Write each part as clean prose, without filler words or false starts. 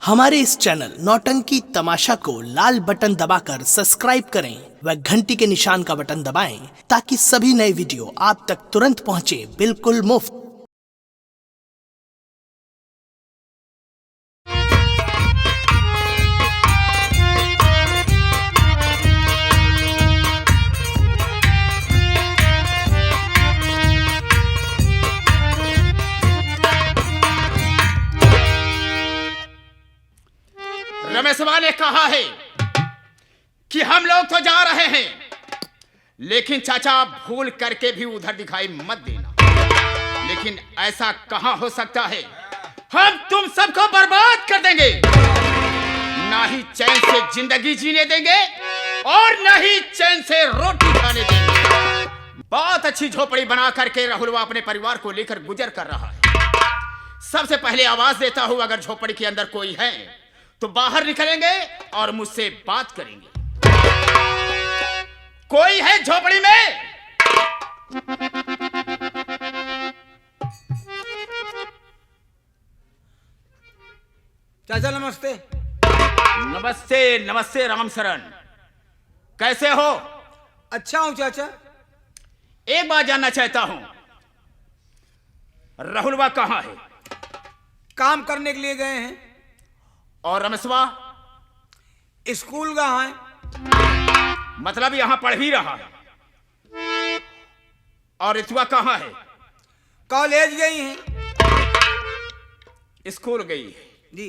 हमारे इस चैनल नौटंकी तमाशा को लाल बटन दबाकर सब्सक्राइब करें व घंटी के निशान का बटन दबाएं ताकि सभी नए वीडियो आप तक तुरंत पहुंचे बिल्कुल मुफ्त। रमेशवा ने कहा है कि हम लोग तो जा रहे हैं, लेकिन चाचा भूल करके भी उधर दिखाई मत देना। लेकिन ऐसा कहां हो सकता है, हम तुम सबको बर्बाद कर देंगे। ना ही चैन से जिंदगी जीने देंगे और ना ही चैन से रोटी खाने देंगे। बहुत अच्छी झोपड़ी बना करके राहुलवा अपने परिवार को लेकर गुजर कर रहा है। सबसे पहले आवाज देता हूं, अगर झोपड़ी के अंदर कोई है तो बाहर निकलेंगे और मुझसे बात करेंगे। कोई है झोपड़ी में? चाचा नमस्ते। नमस्ते नमस्ते राम शरण, कैसे हो? अच्छा हूं चाचा। एक बात जानना चाहता हूं, राहुलवा कहां है? काम करने के लिए गए हैं। और रमेशवा? स्कूल कहाँ है? मतलब यहां पढ़ भी रहा है। और रितुआ कहां है? कॉलेज गई हैं। स्कूल गई है जी।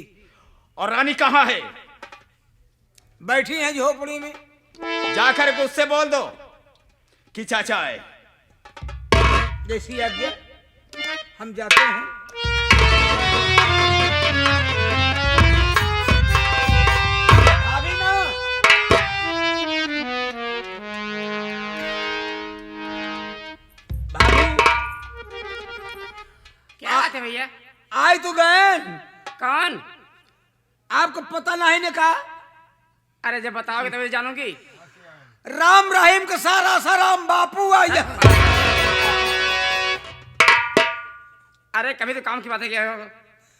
और रानी कहां है? बैठी हैं झोपड़ी में। जाकर के उससे बोल दो कि चाचा आए। जैसी आज्ञा, हम जाते हैं। भाभी ना, भाभी क्या बात है भैया? आए तो गए। कौन? आपको पता नहीं ने कहा? अरे जब बताओगे तभी जानूंगी। राम रहीम का सारा साराम बापू आया। अरे कभी तो काम की बातें किया हो,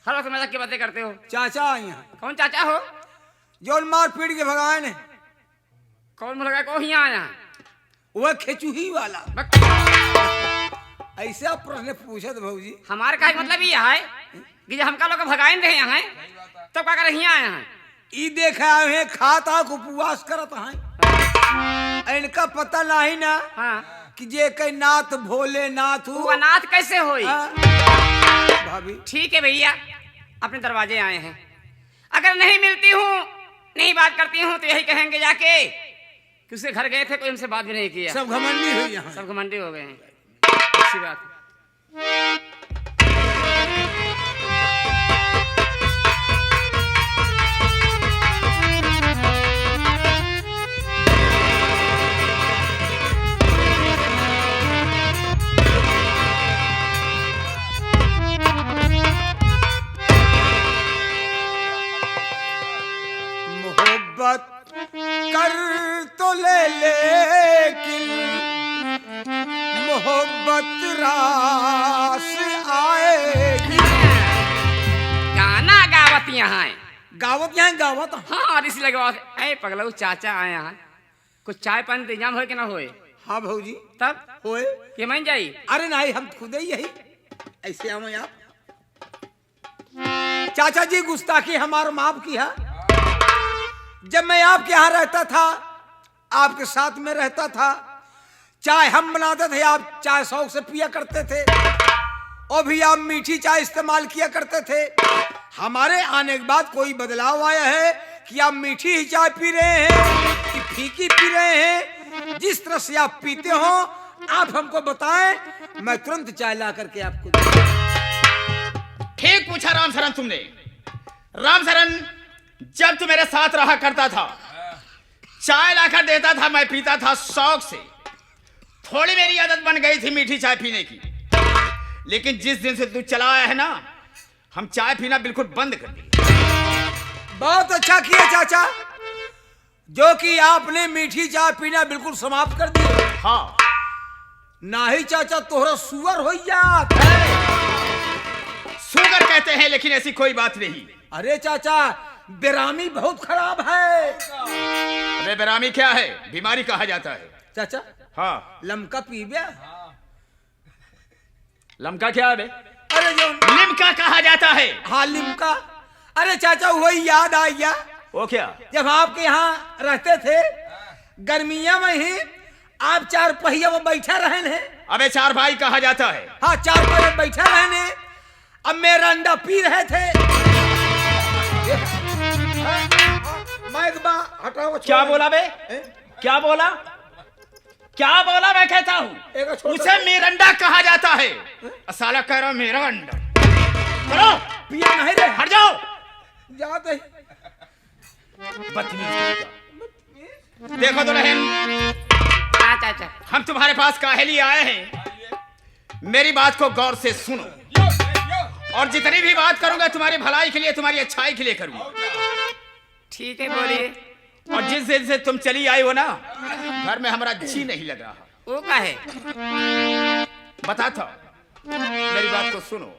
हर वक्त मजाक की बातें करते हो। चाचा आई हैं। कौन चाचा हो? जो मार पीट के भगाए ने, कौन मुलगा को यहाँ आया? वह खेचुही वाला। बक- ऐसे आप प्रश्न पूछे तो भाजी। हमारे का मतलब ये है कि जब हमका लोग भगाए रहे यहाँ है तब क्या कर यहाँ आया है? ई देखा है खाता को उपवास करत है। इनका पता नहीं ना हाँ, कि जे कई नाथ भोलेनाथ तू अनाथ कैसे होई? भाभी ठीक है भैया, अपने दरवाजे आए हैं। अगर नहीं मिलती हूँ, नहीं बात करती हूँ तो यही कहेंगे जाके कि उसके घर गए थे, कोई हमसे बात भी नहीं किया। सब घमंडी हुई यहाँ। सब घमंडी हो गए हैं। अच्छी बात है। मोहब्बत कर तो ले लेकिन मोहब्बत रास आएगी। गाना गावत यहाँ है। गावत यहाँ गावत। हाँ, इसी लगवा ऐ पगलू चाचा आए यहाँ। कुछ चाय पानी तो इंतजाम होए कि ना होए? हाँ भाजी तब होए। ये मान जाई। अरे नहीं, हम खुद ही यही ऐसे हम आप। चाचा जी गुस्ताखी हमारा माफ किया। जब मैं आपके यहाँ रहता था, आपके साथ में रहता था, चाय हम बनाते थे, आप चाय शौक से पिया करते थे और भी आप मीठी चाय इस्तेमाल किया करते थे। हमारे आने के बाद कोई बदलाव आया है कि आप मीठी ही चाय पी रहे हैं कि फीकी पी रहे हैं? जिस तरह से आप पीते हो आप हमको बताएं, मैं तुरंत चाय ला करके आपको ठीक पूछा राम शरण तुमने। राम शरण, जब तू मेरे साथ रहा करता था, चाय लाकर देता था, मैं पीता था शौक से। थोड़ी मेरी आदत बन गई थी मीठी चाय पीने की, लेकिन जिस दिन से तू चला आया है ना, हम चाय पीना बिल्कुल बंद कर दिए। बहुत अच्छा किया चाचा, जो कि आपने मीठी चाय पीना बिल्कुल समाप्त कर दिया। हाँ, ना ही चाचा तोहरा सुअर हो जात है। सुगर कहते हैं, लेकिन ऐसी कोई बात नहीं। अरे चाचा, बेरामी बहुत खराब है। अरे बेरामी क्या है? बीमारी कहा जाता है। चाचा हाँ, लमका पी गया। लमका क्या है बे? अरे जो लिमका कहा जाता है। हाँ लिमका। अरे चाचा वही याद आ गया, वो क्या? जब आपके यहाँ रहते थे गर्मिया में ही आप 4 पहिया में बैठा रहे हैं। अबे 4 भाई कहा जाता है। हाँ 4 पहिया में बैठा रहे हैं, अब मेरा अंडा पी रहे थे। मैं एक बार हटाओ। क्या बोला बे? क्या बोला? क्या बोला मैं कहता हूँ? उसे मिरंडा कहा जाता है। साला कह रहा मेरा अंडा। चलो पिया नहीं रहे। हट जाओ। जाते बदतमीज। देखो दुल्हन, हाँ चाचा। हम तुम्हारे पास काहे लिए आए हैं? मेरी बात को गौर से सुनो, और जितनी भी बात करूंगा तुम्हारी भलाई के लिए, तुम्हारी अच्छाई के लिए करूंगा। ठीक है बोलिए। और जिस दिन से तुम चली आई हो ना, घर में हमारा जी नहीं लग रहा। वो का है? बताता हूं, मेरी बात को सुनो।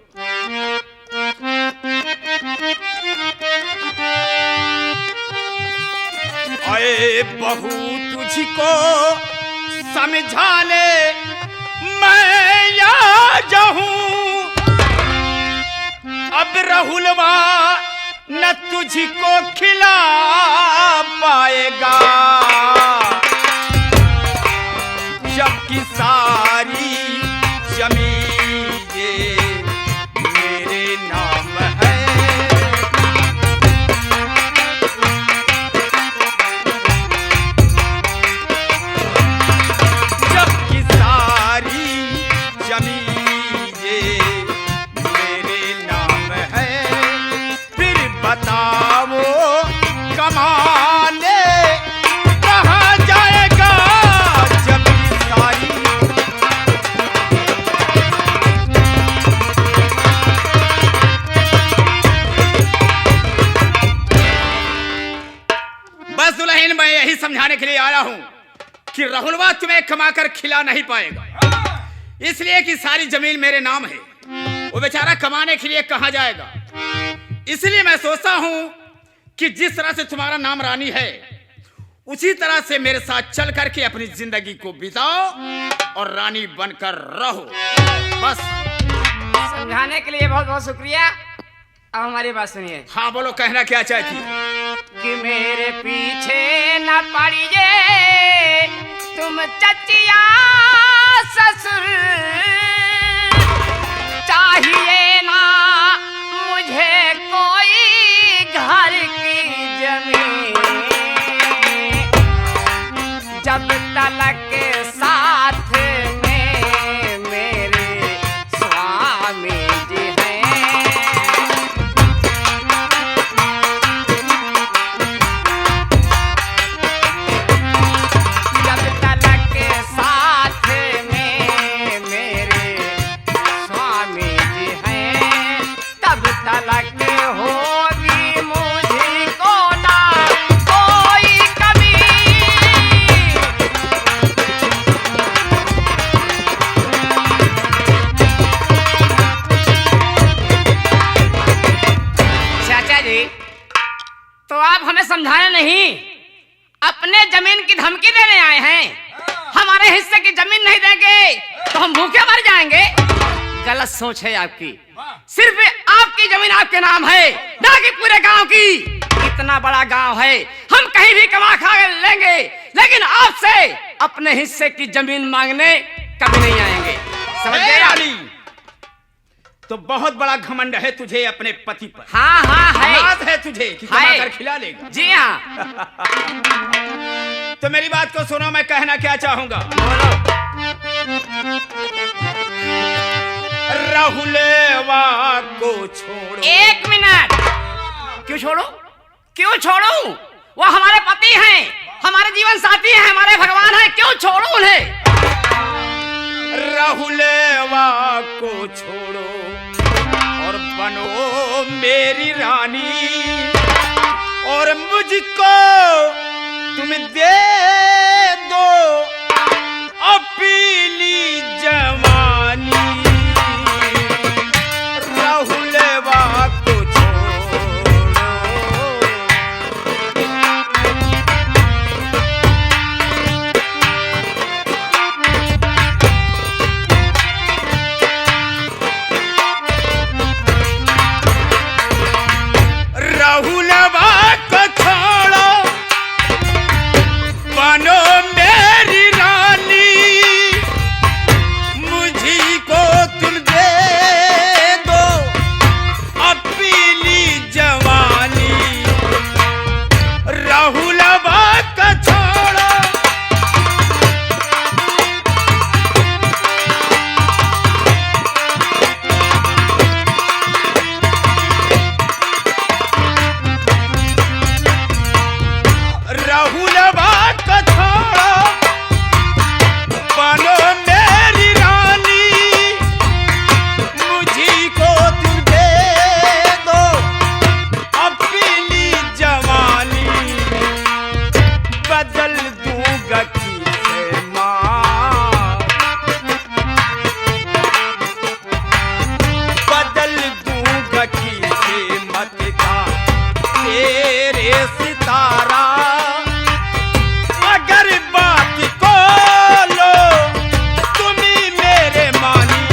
अरे बहू तुझको समझाने मैं आ जाऊं, अब राहुलवा न तुझको खिला पाएगा, जबकि सारी जमीन ये मेरे नाम है। जबकि सारी जमीन ये मेरे नाम है। फिर बताओ कमाने कहाँ जाएगा, जब सारी बस दुल्हन, मैं यही समझाने के लिए आया हूं कि राहुलवा तुम्हें कमाकर खिला नहीं पाएगा, इसलिए कि सारी जमीन मेरे नाम है। वो बेचारा कमाने के लिए कहाँ जाएगा? इसलिए मैं सोचता हूं कि जिस तरह से तुम्हारा नाम रानी है, उसी तरह से मेरे साथ चल करके अपनी जिंदगी को बिताओ और रानी बनकर रहो। बस। समझाने के लिए बहुत बहुत शुक्रिया। अब हमारी बात सुनिए। हाँ बोलो, कहना क्या चाहती हो? कि मेरे पीछे न पड़िए तुम चचिया ससुर, चाहिए ना मुझे कोई घर की जमीन, जब तलक साथ में मेरे स्वामी जी हैं। जब तलक साथ में मेरे स्वामी जी हैं, तब तलक होगी मुझको ना कोई कमी। चाचा जी, तो आप हमें समझाने नहीं, अपने जमीन की धमकी देने आए हैं। हमारे हिस्से की जमीन नहीं देंगे तो हम भूखे मर जाएंगे। गलत सोच है आपकी। सिर्फ आपकी जमीन आपके नाम है, ना कि पूरे गांव की। इतना बड़ा गांव है, हम कहीं भी कमा खा लेंगे, लेकिन आपसे अपने हिस्से की जमीन मांगने कभी नहीं आएंगे। समझ गए आप? रानी, तो बहुत बड़ा घमंड है तुझे अपने पति पर। हाँ हाँ है। नाज है तुझे कि कमाकर खिला लेगा। जी हाँ। तो मेरी बात को सुनो, मैं कहना क्या चाहूंगा। बोलो। राहुलवा को छोड़ो। 1 मिनट। क्यों छोड़ो? क्यों छोड़ो? वो हमारे पति हैं, हमारे जीवन साथी हैं, हमारे भगवान हैं, क्यों छोड़ो उन्हें? राहुलवा को छोड़ो और बनो मेरी रानी, और मुझको तुम दे दो अपीली जवानी। राहुलवा को छोड़ो रे रे सितारा, अगर बात को लो तुम्ही मेरे मानी,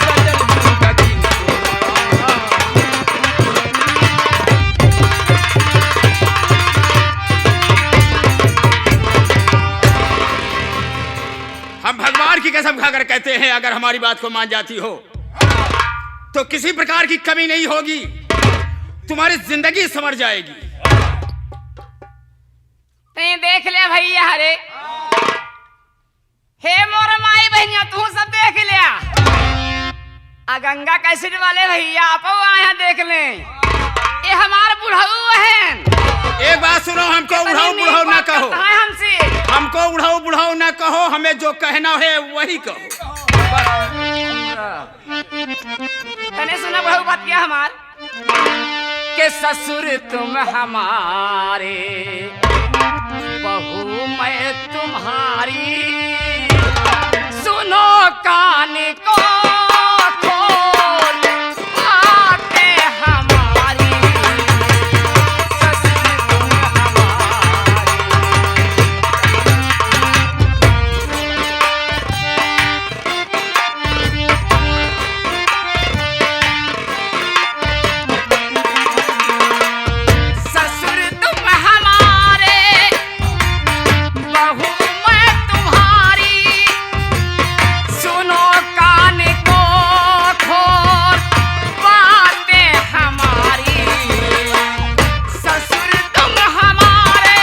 गजल जिंदगी हम भगवान की कसम खाकर कहते हैं, अगर हमारी बात को मान जाती हो तो किसी प्रकार की कमी नहीं होगी, तुम्हारी जिंदगी संवर जाएगी। ते देख ले भैया, हरे हे मोर माई बहनिया, तू सब देख लिया। आ गंगा कैसेट वाले भैया आप आया देख ले, ये हमार बुढ़ऊ है। एक बात सुनो, हमको उड़ाऊ बुढ़ाऊ ना कहो, हमसे हमको उड़ाऊ बुढ़ाऊ ना कहो, हमें जो कहना है वही कहो। तने सुना बुढ़ऊ बात क्या हमार के ससुर तुम हमारे, बहू मैं तुम्हारी, सुनो कान को खोल आके हमारी, ससुर तुम हमारी। ससुर तुम हमारे, बहू मैं तुम्हारी, सुनो कान को खोल बातें हमारी, ससुर तुम हमारे।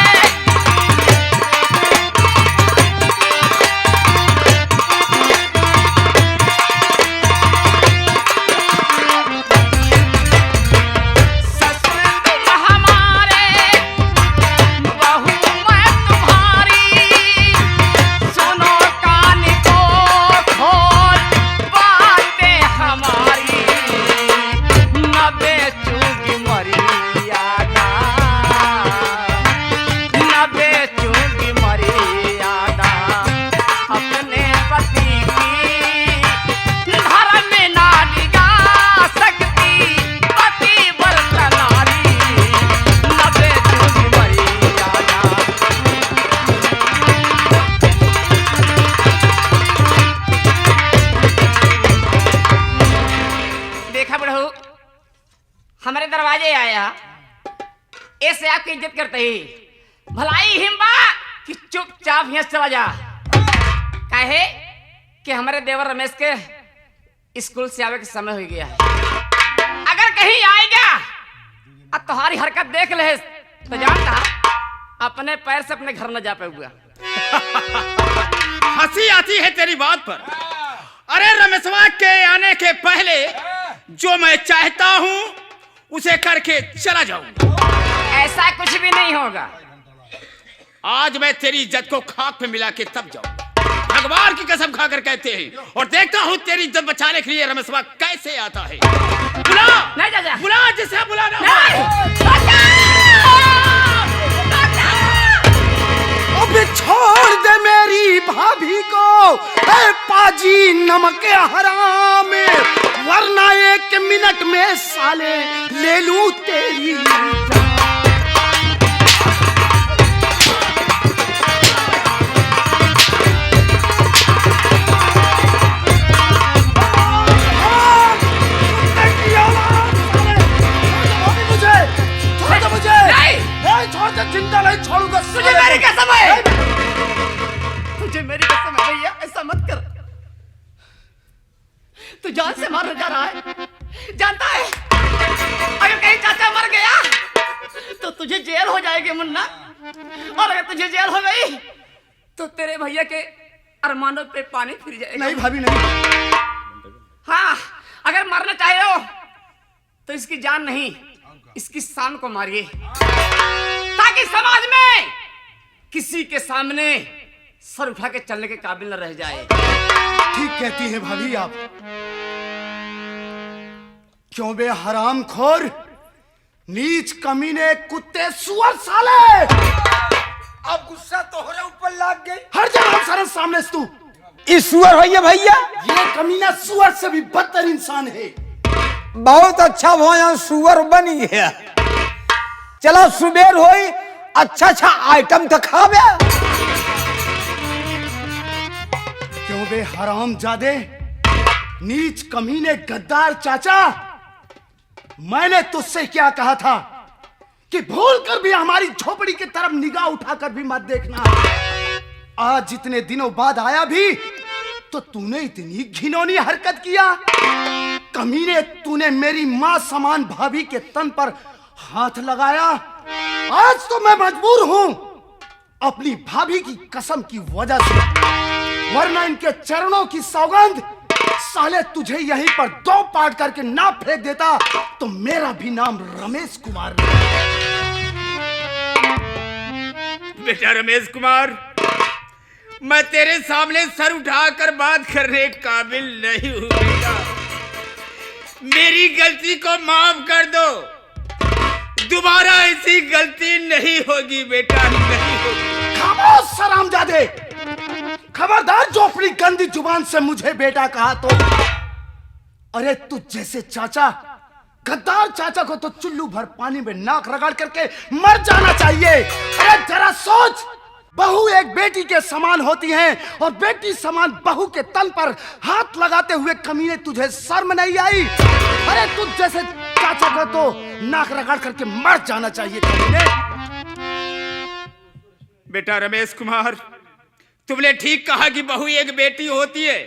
ससुर तुम हमारे, बहू मैं तुम्हारी, सुनो कान को खोल बातें हमारी, न बेचूंगी मर्यादा, न बेचूंगी मर्यादा, अपने पति की धर्म ना निगा सकती, पति व्रत नारी, न बेचूंगी मर्यादा। देखा बड़ू, हमारे दरवाजे आया, ऐसे आपकी इज्जत करते ही भलाई हिम्बा कि चुपचाप यहाँ चला जा। काहे कि हमारे देवर रमेश के स्कूल से आवे के समय हो गया है। अगर कहीं आएगा और तुम्हारी हरकत देख ले तो जानता अपने पैर से अपने घर न जा पाऊंगा। हंसी आती है तेरी बात पर। अरे रमेशवा के आने के पहले जो मैं चाहता हूँ उसे करके चला जाऊं। ऐसा कुछ भी नहीं होगा। आज मैं तेरी इज्जत को खाक पे मिला के तब जाऊं। भगवान की कसम खाकर कहते हैं, और देखता हूँ तेरी इज्जत बचाने के लिए रमेशवा कैसे आता है। बुला नहीं जा, जा। बुला जिसे बुलाना अबे छोड़ दे मेरी भाभी को, ए पाजी नमक हराम, वरना 1 मिनट में साले ले लूं तेरी जान। जिंदा नहीं छोड़ूंगा। तुझे मेरी कसम है, तुझे मेरी कसम है भैया, ऐसा मत कर। तू जान से मारने जा रहा है, जानता है अगर कहीं चाचा मर गया तो तुझे जेल हो जाएगी मुन्ना, और अगर तुझे जेल हो गई तो तेरे भैया के अरमानों पे पानी फिर जाएगा। नहीं भाभी नहीं। हाँ, अगर मरना चाहे हो तो इसकी जान नहीं, इसकी शान को मारिए, ताकि समाज में किसी के सामने सर उठा के चलने के काबिल न रह जाए। ठीक कहती है भाभी आप। क्यों बे हराम खोर, नीच कमीने, कुत्ते, सुअर साले। अब गुस्सा तो हो रहा ऊपर लाग गई। हर जगह सारे सामने से तू ईश्वर भैया भैया, ये कमीना सुअर से भी बदतर इंसान है। बहुत अच्छा भोजन सुअर बनी है। चलो सुबेर होई, अच्छा अच्छा आइटम तो खावे। क्यों बे हरामजादे, नीच कमीने गद्दार चाचा, मैंने तुझसे क्या कहा था कि भूल कर भी हमारी झोपड़ी की तरफ निगाह उठाकर भी मत देखना। आज इतने दिनों बाद आया भी तो तूने इतनी घिनौनी हरकत किया। कमीने, तूने मेरी मां समान भाभी के तन पर हाथ लगाया। आज तो मैं मजबूर हूं अपनी भाभी की कसम की वजह से, वरना इनके चरणों की सौगंध, साले तुझे यहीं पर दो पार्ट करके ना फेंक देता तो मेरा भी नाम रमेश कुमार नहीं। बेटा रमेश कुमार, मैं तेरे सामने सर उठाकर बात करने काबिल नहीं हूं बेटा। मेरी गलती को माफ कर दो, दोबारा ऐसी गलती नहीं होगी बेटा, नहीं होगी। खामोश हरामजादे, खबरदार जो अपनी गंदी जुबान से मुझे बेटा कहा तो। अरे तुझ जैसे चाचा, गद्दार चाचा को तो चुल्लू भर पानी में नाक रगड़ करके मर जाना चाहिए। अरे जरा सोच, बहू एक बेटी के समान होती है और बेटी समान बहू के तन पर हाथ लगाते हुए कमीने तुझे शर्म नहीं आई? अरे तुझ जैसे चाचा को तो नाक रगड़ करके मर जाना चाहिए कमीने। बेटा रमेश कुमार, तुमने ठीक कहा कि बहू एक बेटी होती है,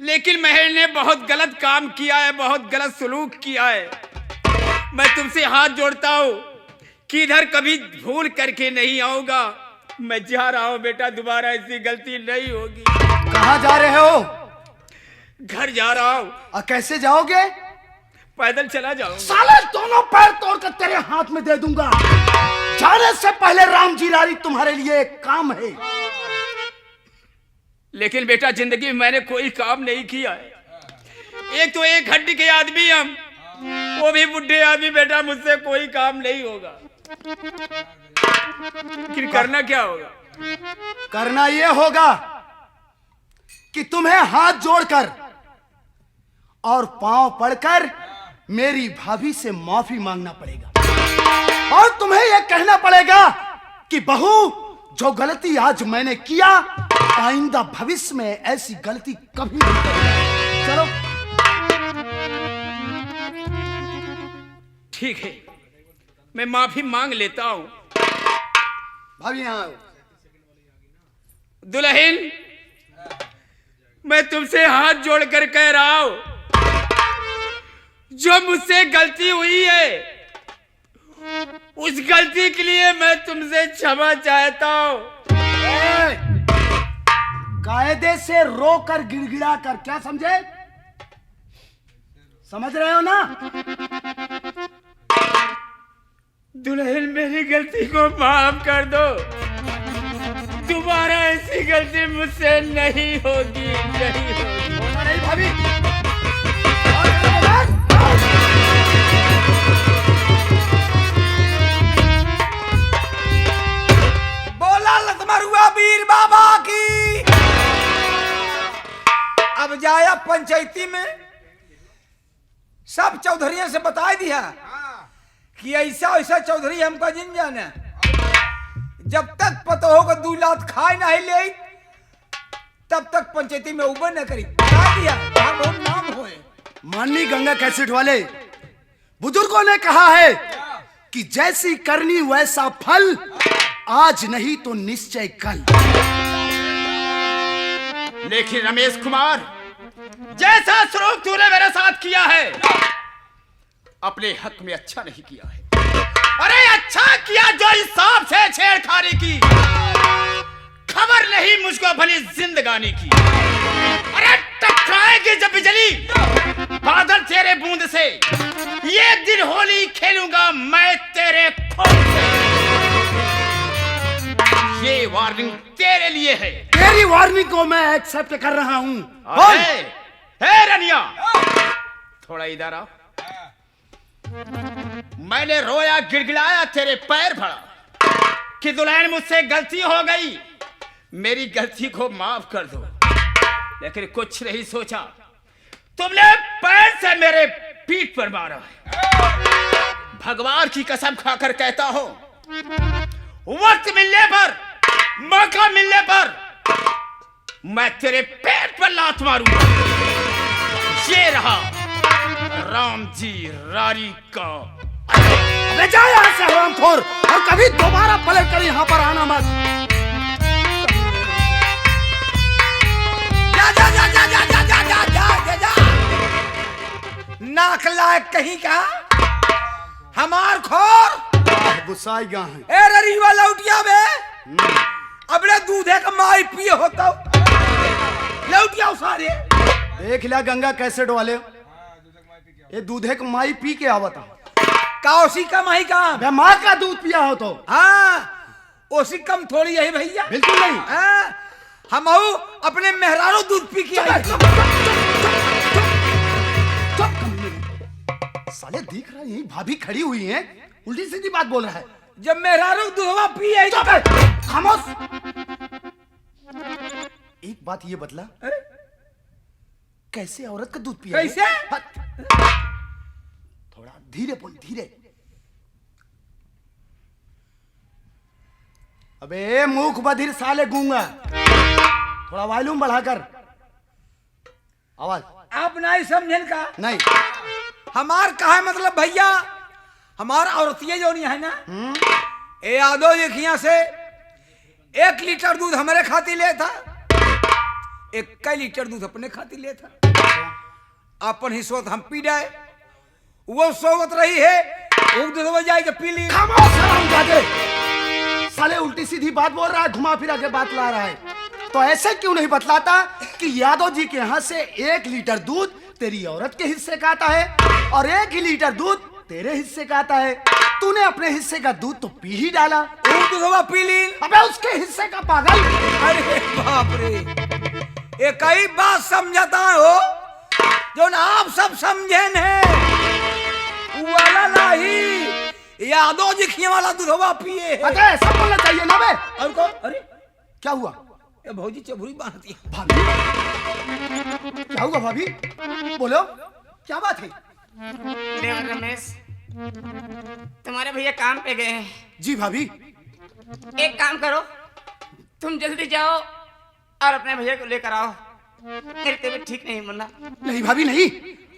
लेकिन महल ने बहुत गलत काम किया है, बहुत गलत सलूक किया है। मैं तुमसे हाथ जोड़ता हूं कि इधर कभी भूल करके नहीं आऊंगा। मैं जा रहा हूं बेटा, दोबारा ऐसी गलती नहीं होगी। कहां जा रहे हो? घर जा रहा हूं। और कैसे जाओगे? पैदल चला जाऊंगा। साले दोनों पैर तोड़कर तेरे हाथ में दे दूंगा। जाने से पहले राम जी लारी तुम्हारे लिए एक काम है। लेकिन बेटा जिंदगी में मैंने कोई काम नहीं किया है। एक तो एक हड्डी के आदमी हम, वो भी बुढ़े आदमी। बेटा मुझसे कोई काम नहीं होगा, लेकिन करना क्या होगा? करना यह होगा कि तुम्हें हाथ जोड़कर और पांव पड़कर मेरी भाभी से माफी मांगना पड़ेगा और तुम्हें यह कहना पड़ेगा कि बहू, जो गलती आज मैंने किया, आइंदा भविष्य में ऐसी गलती कभी नहीं करूंगा। चलो। ठीक है, मैं माफी मांग लेता हूं। भाभी यहाँ आओ। दुल्हन, मैं तुमसे हाथ जोड़कर कह रहा हूं, जो मुझसे गलती हुई है उस गलती के लिए मैं तुमसे क्षमा चाहता हूं। कायदे से रोकर गिड़गिड़ा कर, क्या समझे? समझ रहे हो ना? दुल्हन, मेरी गलती को माफ कर दो, दोबारा ऐसी गलती मुझसे नहीं होगी, नहीं होगी। नहीं भाभी। बोला लतमरुआ वीर बाबा की। अब जाया पंचायती में सब चौधरियों से बता दिया कि ऐसा ऐसा चौधरी हमका जिन जाना, जब तक पता होगा 2 लाख खाए नहीं ले तब तक पंचायती में उबर न करी। बता दिया, बहुत नाम होए। माननी गंगा कैसेट वाले बुजुर्गों ने कहा है कि जैसी करनी वैसा फल, आज नहीं तो निश्चय कल। लेकिन रमेश कुमार, जैसा सलूक तूने मेरे साथ किया है, अपने हक में अच्छा नहीं किया है। अरे अच्छा किया जो हिसाब से छेड़खानी की, खबर नहीं मुझको भली जिंदगानी की। अरे टकराएगी जब बिजली बादल तेरे बूंद से, ये दिन होली खेलूंगा मैं तेरे खून से। ये वार्निंग तेरे लिए है। तेरी वार्निंग को मैं एक्सेप्ट कर रहा हूं। हे रनिया, थोड़ा इधर आओ। मैंने रोया, गिड़गिड़ाया, तेरे पैर भरा कि दुल्हन मुझसे गलती हो गई, मेरी गलती को माफ कर दो। लेकिन कुछ नहीं सोचा, तुमने पैर से मेरे पीठ पर मारा है। भगवान की कसम खाकर कहता हूं, वक्त मिलने पर, मौका मिलने पर मैं तेरे पेट पर लात मारूंगा। ये रहा राम जी रारी का। अबे जा यहाँ से हरामखोर, और कभी दोबारा पलट कर यहाँ पर आना मत। जा जा जा जा जा जा जा जा जा जा जा नाक लायक कहीं का हमार खोर गुस्साई गा है। ए ररी वाला उठिया बे अबले दूधे का माई पिए होता लौटिया सारे देख लिया गंगा कैसे डोले, ये दूधे को माई पी के आवता काउसी का माई का बे माँ का दूध पिया हो तो। हाँ ओसी कम थोड़ी है भैया, बिल्कुल नहीं। हाँ हम अपने मेहरारू दूध पी के आए। साले दिख रहा है यही भाभी खड़ी हुई हैं, उल्टी सीधी बात बोल रहा है। जब मेहरारू दूधवा पी आई खामोश। एक बात ये बतला, कैसे औरत का दूध पिया? कैसे? थोड़ा धीरे बोल, धीरे। अबे मुख बधिर साले गूंगा, थोड़ा वॉल्यूम बढ़ाकर आवाज। आप नहीं समझेन का? नहीं हमार कहा मतलब भैया, हमार औरतिये जो नहीं है ना, ए यादव देखिया से 1 लीटर दूध हमारे खाती ले था, 1 लीटर दूध अपने खाती ले था। अपन ही सोत हम पी जाए, वो सोवत रही है, वो दूध जाए के पी ली। खामोश हरामजादे, साले उल्टी सीधी बात बोल रहा है, घुमा फिरा के बात ला रहा है। तो ऐसे क्यों नहीं बतलाता कि यादव जी के यहाँ से 1 लीटर दूध तेरी औरत के हिस्से का आता है और 1 ही लीटर दूध तेरे हिस्से का आता है। तूने अपने हिस्से का दूध तो पी ही डाला, दूधवा पी ली। अबे उसके हिस्से का पागल। अरे बाप रे, एक ही बात समझता हो जो ना आप सब समझे ने, वाला नहीं यादव जी खिए वाला दूधवा पिए। अरे ऐसा बोलना चाहिए ना बे। और को अरे क्या हुआ? ये भौजी चबुरी बांधती है। भाभी क्या हुआ? भाभी बोलो क्या बात है? देवर रमेश, तुम्हारे भैया काम पे गए हैं। जी भाभी। एक काम करो, तुम जल्दी जाओ और अपने भैया को लेकर आओ, मेरी तबीयत ठीक नहीं मुन्ना। नहीं भाभी नहीं,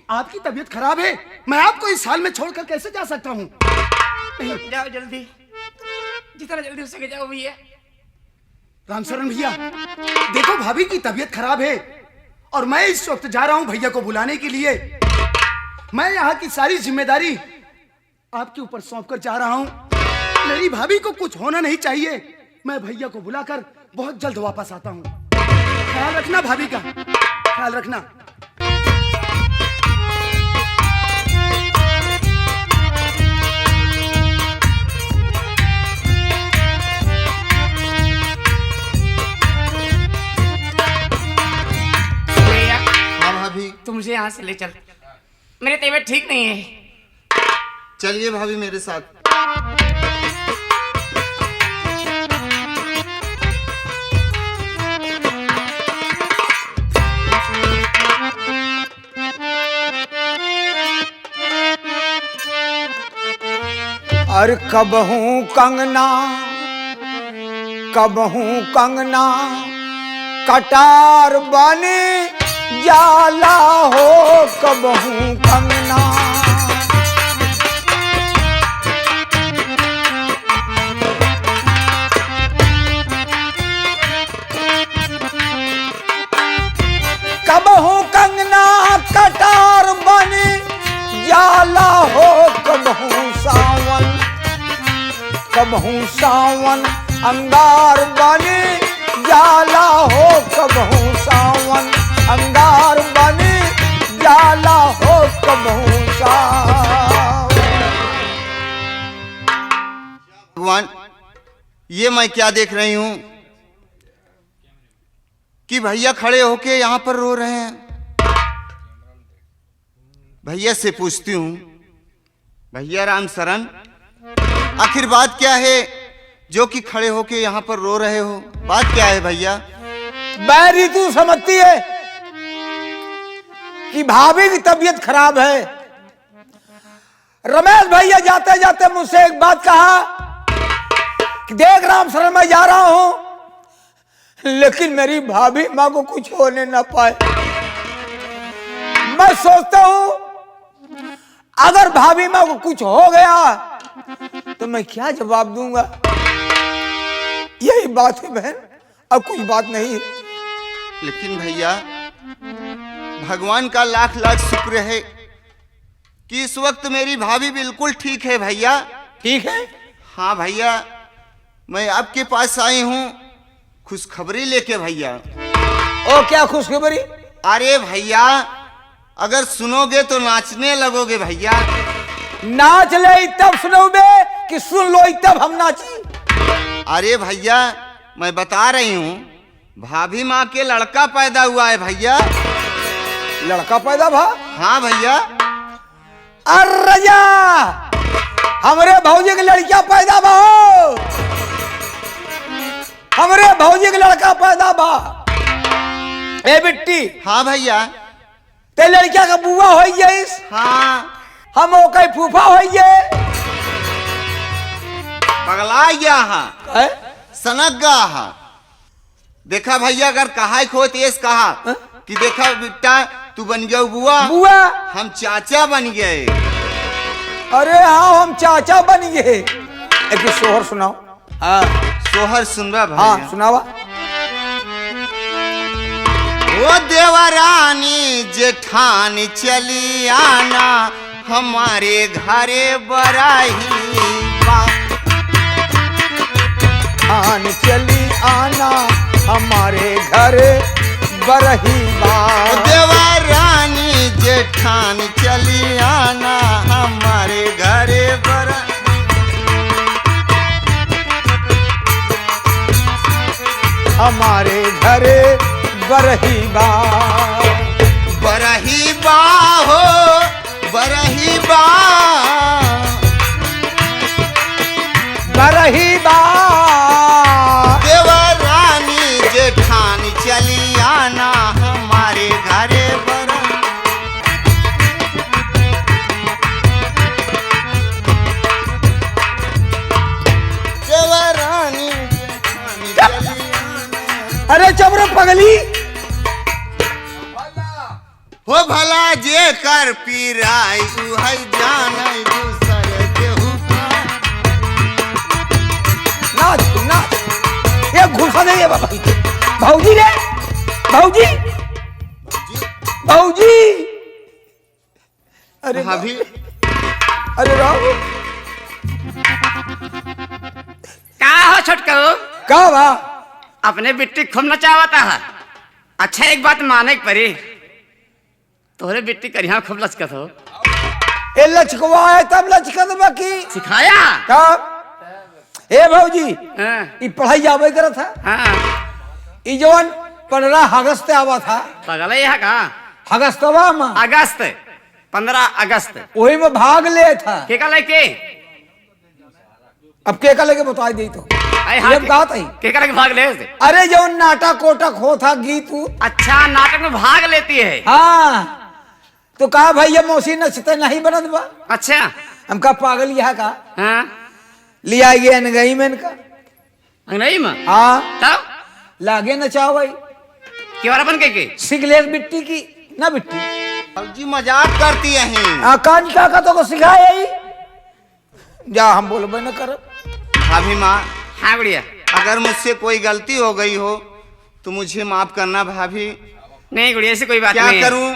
आपकी तबीयत खराब है, मैं आपको इस हाल में छोड़कर कैसे जा सकता हूँ? जाओ जल्दी, जितना जल्दी हो सके जाओ भैया। रामशरण भैया देखो, भाभी की तबीयत खराब है और मैं इस वक्त जा रहा हूँ भैया को बुलाने के लिए। मैं यहाँ की सारी जिम्मेदारी आपके ऊपर सौंप कर जा रहा हूँ। मेरी भाभी को कुछ होना नहीं चाहिए। मैं भैया को बुलाकर बहुत जल्द वापस आता हूँ। ख्याल रखना भाभी का, ख्याल रखना। भाभी तुम मुझे यहाँ से ले चल, मेरी तबीयत ठीक नहीं है। चलिए भाभी मेरे साथ। अरे कबहू कंगना कटार बने जाला हो, कबहू कंगना। कबहू कंगना कटार बने जाला हो, कबहू सावन अंगार बने जाला हो, कबहू सावन अंगार बने जाला हो, कबहू सावन। भगवान, ये मैं क्या देख रही हूं कि भैया खड़े होके यहाँ पर रो रहे हैं। भैया से पूछती हूँ, भैया रामशरण, आखिर बात क्या है जो कि खड़े होके यहाँ पर रो रहे हो? बात क्या है भैया? बैरी तू समझती है कि भाभी की तबीयत खराब है, रमेश भैया जाते जाते मुझसे एक बात कहा कि देख राम शरण मैं जा रहा हूं, लेकिन मेरी भाभी माँ को कुछ होने ना पाए। मैं सोचता हूं अगर भाभी माँ को कुछ हो गया तो मैं क्या जवाब दूंगा। यही बात है बहन, अब कुछ बात नहीं है। लेकिन भैया भगवान का लाख लाख शुक्र है कि इस वक्त मेरी भाभी बिल्कुल ठीक है भैया। ठीक है? हाँ भैया, मैं आपके पास आई हूँ खुशखबरी लेके भैया। ओ क्या खुशखबरी? अरे भैया अगर सुनोगे तो नाचने लगोगे भैया। नाच ले तब सुनोगे कि सुन लो तब हम नाची? अरे भैया मैं बता रही हूँ, भाभी माँ के लड़का पैदा हुआ है भैया। लड़का पैदा भा? हाँ भैया। अरे जा हमरे भौजी के लड़कियां पैदा बा हो, हमरे भौजी के लड़का पैदा बा। ए बिट्टी। हाँ भैया। ते लड़किया का बुआ हो जाइस। हाँ। हम ओके फूफा हो जाए। पगला गया हाँ, सनक गया हाँ। देखा भैया अगर कहा खो तेज कहा कि देखा बेटा तू बन गया बुआ, बुआ हम चाचा बन गए। अरे हाँ हम चाचा बन गए। एक सोहर सुनाओ। हाँ सोहर सुनवा भैया। हाँ सुनावा। ओ देवरानी जेठानी चली आना हमारे घरे बराही आन चली आना हमारे घर बरही बात। देवरानी जेठानी चली आना हमारे घरे हमारे घरे बरही बा। बरही बा हो बरही बा, बरही बा। देवरानी जेठानी चली आना हमारे घरे देवरानी जेठानी चली आना। अरे चबरो पगली। हो भला जे कर पीराई उहै जानै दूसर केहू नाच नाच। ये घुसा नहीं है बाबा। भौजी रे भौजी भौजी। अरे भाभी। अरे राम का हो छोटको? का बा? अपने बिट्टी खूब नचावता है। अच्छा एक बात माने के परी, तोहरे बिट्टी करिया खूब लचकत हो। ए लचकवा है तब लचकत बाकी सिखाया तब। ए भौजी हाँ। ई पढ़ाई जावे करा था। हाँ। ई जवन 15 अगस्त आवा था। पगल है का? अगस्तवा में अगस्त 15 अगस्त वही में भाग ले था। के का लेके? अब के का लेके बता दी तो ये बात है। के का लेके भाग ले? अरे जो नाटक कोटक हो था गीत। अच्छा नाटक में भाग लेती है? हाँ तो कहा भैया मौसी नचते नहीं बनत बा। अच्छा हमका पागल यह का हाँ लिया गया नगई में इनका। नहीं में? हाँ तब लागे नचाओ भाई क्यों बन के सिगलेट बिट्टी की ना बिट्टी। जी मजाक करती है। कान का तो को सिखाया ही जा हम बोलबे न कर। भाभी माँ हाँ गुड़िया। अगर मुझसे कोई गलती हो गई हो तो मुझे माफ करना भाभी। नहीं गुड़िया ऐसी कोई बात क्या नहीं। करूं,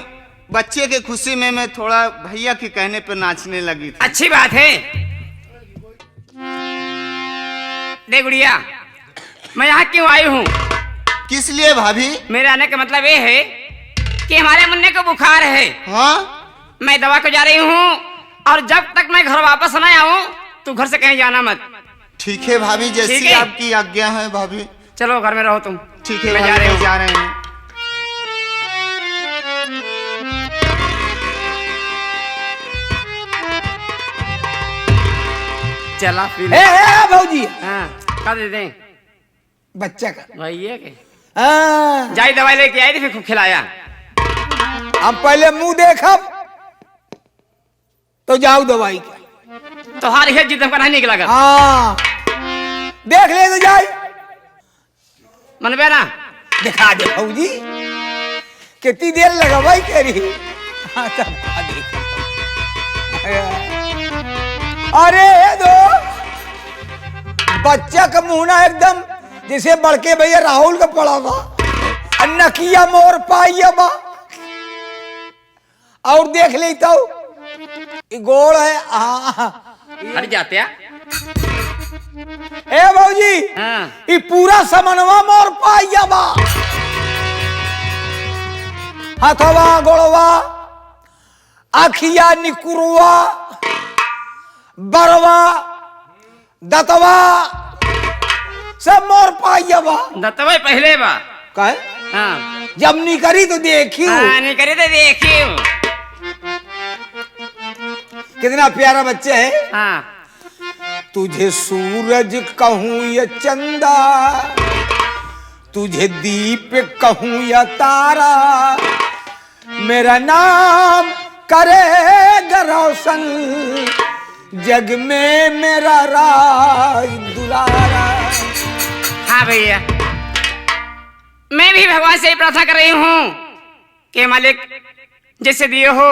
बच्चे के खुशी में मैं थोड़ा भैया के कहने पर नाचने लगी थी। अच्छी बात है। देख गुड़िया मैं यहाँ क्यों आई हूँ? किस लिए भाभी? मेरे आने का मतलब ये है कि हमारे मुन्ने को बुखार है। हाँ मैं दवा को जा रही हूँ और जब तक मैं घर वापस न आऊँ तू घर से कहीं जाना मत। ठीक है भाभी, जैसी ठीक है? आपकी आज्ञा है भाभी। चलो घर में रहो तुम। ठीक है मैं भाभी, जा रही हूँ। जा रहे हैं। चला फिर। भौजी हाँ क्या दे दें बच्चा का भैया के? हाँ। जाई दवाई लेके आई थी फिर खूब खिलाया। हम पहले मुंह देखब तो जाओ दवाई का। तोहार ये जिद हमका नहीं निक लागल। हाँ देख ले तो जाए, मनबे ना? दिखा दे भौजी कितनी देर लगा भाई करी। हाँ, तब का देख। अरे ये दो बच्चा का मुहना एकदम जैसे बड़के भैया राहुल का पड़ा बा, नकिया मोर पाइया बा। और देख ले तो गोड़ है। हाँ हट जाते हैं। ए भौजी हाँ। ये पूरा समनवा मोर पाइया बा, हथवा गोड़वा आखिया निकुरवा बरवा दतवा सब मोर पाइया बा। दतवे पहले बा। कहे हाँ। जब नहीं करी तो देखियो। हाँ, नहीं करे तो देखियो। कितना प्यारा बच्चा है। हाँ। तुझे सूरज कहूं या चंदा, तुझे दीप कहूं या तारा, मेरा नाम करेगा रोशन, जग में मेरा राज दुलारा। हाँ भैया, मैं भी भगवान से ही प्रार्थना कर रही हूँ कि मालिक जैसे दिए हो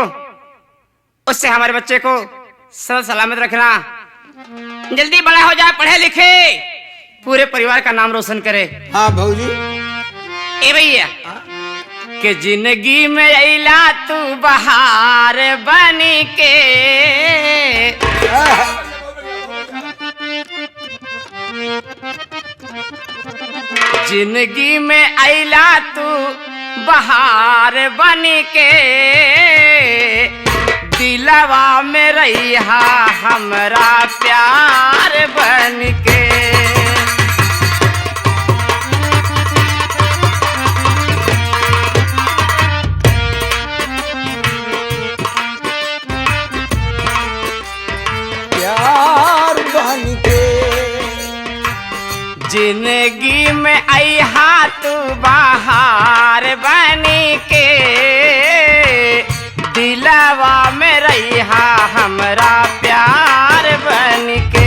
उससे हमारे बच्चे को सदा सलामत रखना, जल्दी बड़ा हो जाए, पढ़े लिखे, पूरे परिवार का नाम रोशन करे। हाँ भौजी। ए भैया कि जिंदगी में अइला तू बहार बनी के, जिंदगी में अइला तू बहार बनी के, दिलवा में रहिया हमरा प्यार बन के। प्यार बन के जिंदगी में अइहा तू बहार बनी के, दिलवा में रहिया हमरा प्यार बन के।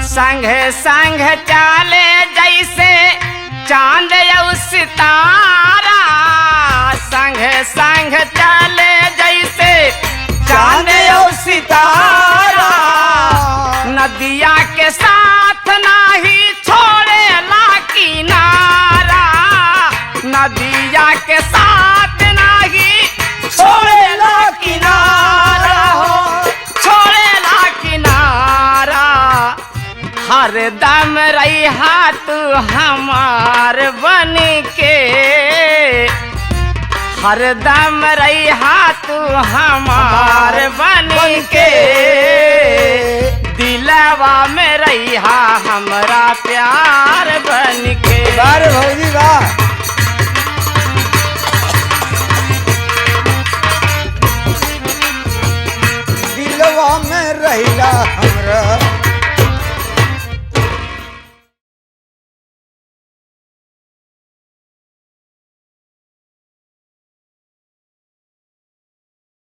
संग संग चाले जैसे चांद और सितारा, संग संग चले जैसे चांद और सितारा, नदिया के साथ नाही छोड़ेला किनारा, नदिया के साथ नाही छोड़ेला किनारा हो, छोड़ेला किनारा, हर दम रहिया तू हमार बन के, हर दम रहिया तू हमार बन के, दिलवा में रहिया हमरा प्यार बन के। बार भौजी वाह। दिलवा में रहिला हमरा